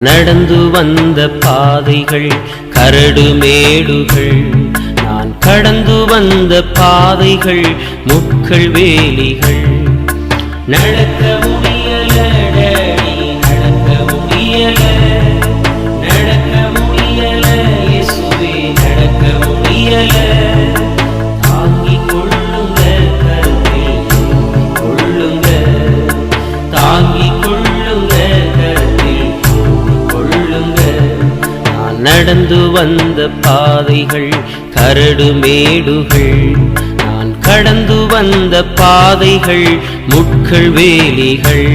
நடந்து வந்த பாதைகள் கரடு மேடுகள், நான் கடந்து வந்த பாதைகள் முட்கள் வேலிகள். நடக்க முடியல நடக்க முடியல, நடக்க முடியல இயேசுவே நடக்க முடியல. தாங்கிக் கொள்ளுங்க கருத்தில் கொள்ளுங்க, தாங்கிக் கொள்ளுங்க கருத்தில் கொள்ளுங்க. நான் நடந்து வந்த பாதைகள் கரடு மேடுகள், நான் கடந்து வந்த பாதைகள் முட்கள் வேலிகள்.